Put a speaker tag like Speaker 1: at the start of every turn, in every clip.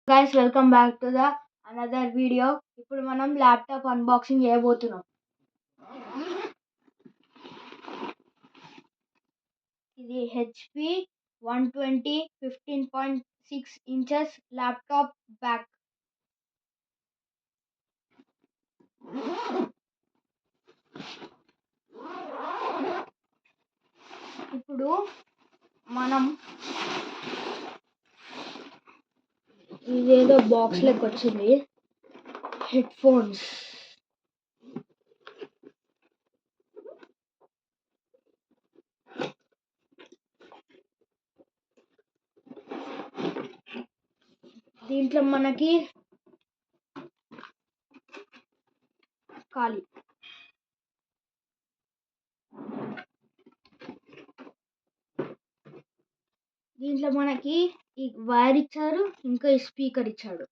Speaker 1: Guys welcome back to the another video. ఇప్పుడు మనం laptop unboxing చేయబోతున్నాం. ఇది హెచ్పి 120 15.6 ఇంచెస్ ల్యాప్టాప్ బ్యాక్. ఇప్పుడు మనం ఇదేదో బాక్స్ లెక్క వచ్చింది, హెడ్ ఫోన్స్. దీంట్లో మనకి ఖాళీ దీంట్లో మనకి ఈ వైర్ ఇచ్చారు, ఇంకా ఈ స్పీకర్ ఇచ్చాడు.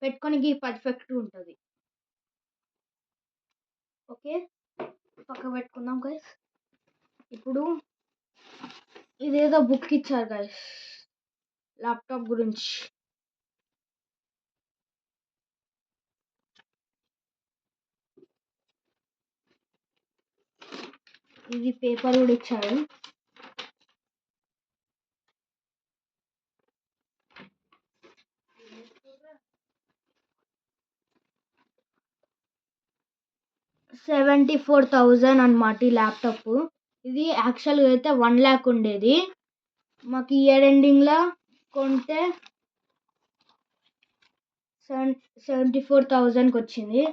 Speaker 1: పెట్టుకోనికి పర్ఫెక్ట్ ఉంటుంది. ఓకే, పక్క పెట్టుకుందాం గైస్. ఇప్పుడు ఇదేదో బుక్ ఇచ్చారు గైస్ ల్యాప్టాప్ గురించి. ఇది పేపర్ కూడా ఇచ్చాడు. $74,000 అన్నమాట ఈ ల్యాప్టాప్. ఇది యాక్చువల్గా అయితే 1 lakh ఉండేది. మాకు ఇయర్ ఎండింగ్లో కొంటే 74,000కి వచ్చింది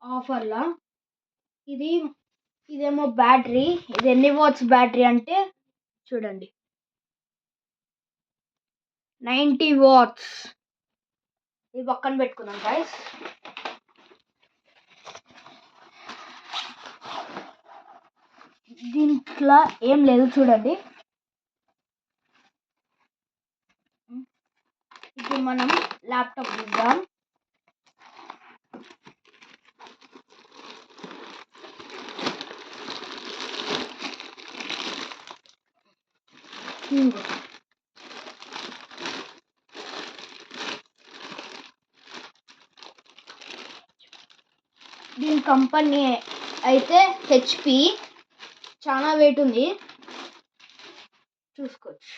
Speaker 1: ఆఫర్లో. ఇదేమో బ్యాటరీ. ఇది ఎన్ని వాట్స్ బ్యాటరీ అంటే చూడండి, 90 వాట్స్. ఇది పక్కన పెట్టుకుందాం గైస్. దీంట్లో ఏం లేదు చూడండి. ఇప్పుడు మనం ల్యాప్టాప్ చూద్దాం. దీని కంపెనీ అయితే హెచ్పి. చాలా వెయిట్ ఉంది, చూసుకోవచ్చు.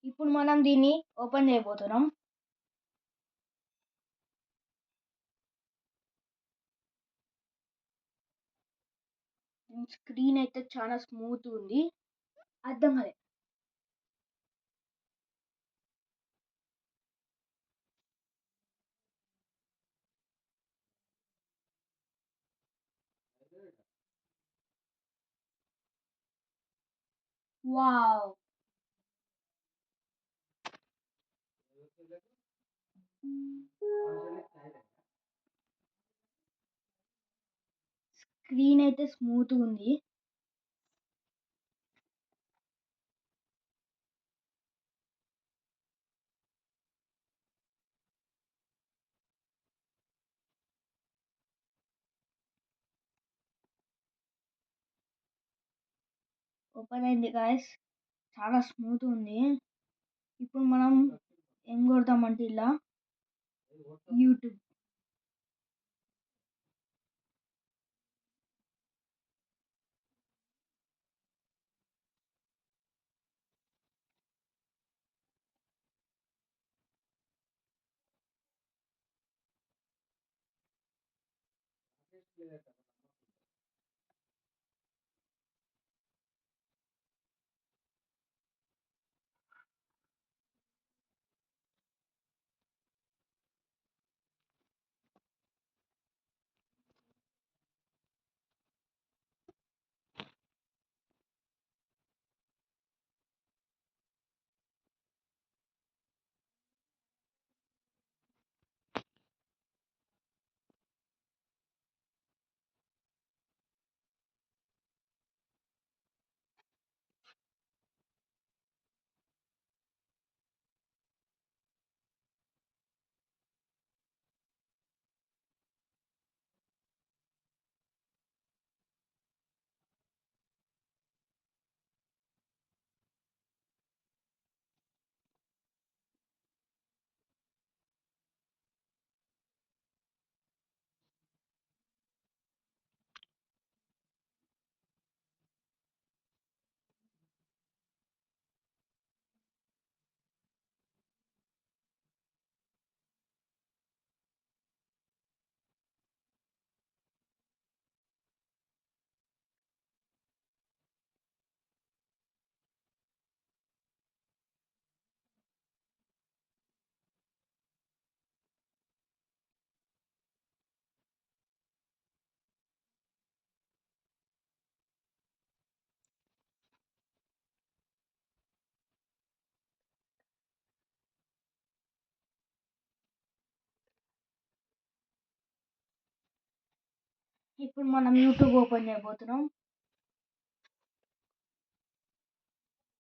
Speaker 1: ఇప్పుడు మనం దీన్ని ఓపెన్ చేయబోతున్నాం. స్క్రీన్ అయితే చాలా స్మూత్ ఉంది. అర్థం కాలేదు. వావ్, స్క్రీన్ అయితే స్మూత్ ఉంది. ఓపెన్ అయింది గాయస్, చాలా స్మూత్ ఉంది. ఇప్పుడు మనం ఏం కొడతామంటే ఇలా యూట్యూబ్. ఇప్పుడు మనం యూట్యూబ్ ఓపెన్ చేయబోతున్నాం.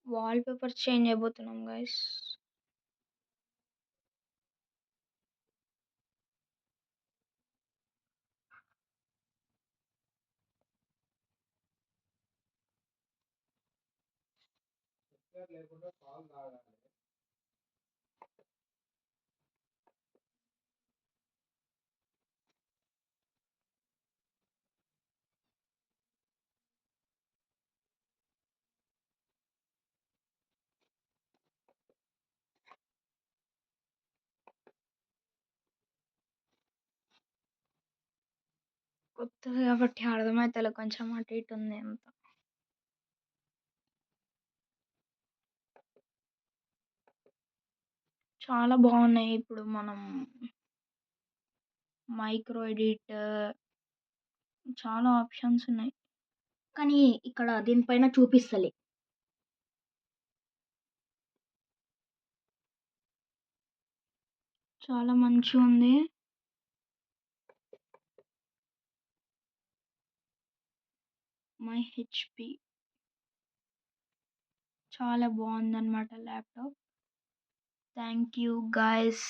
Speaker 2: వాల్‌పేపర్ చేంజ్ చేయబోతున్నాం గైస్. కొత్తది కాబట్టి అర్థమైతలే, కొంచెం అటు ఇటు ఉంది అంతా. చాలా బాగున్నాయి. ఇప్పుడు మనం మైక్రో ఎడిట్ చాలా ఆప్షన్స్ ఉన్నాయి.
Speaker 1: కానీ ఇక్కడ దీనిపైన చూపిస్తలే.
Speaker 2: చాలా మంచిగుంది. మై హెచ్‌పి చాలా బాగుందన్నమాట ల్యాప్‌టాప్. Thank you guys.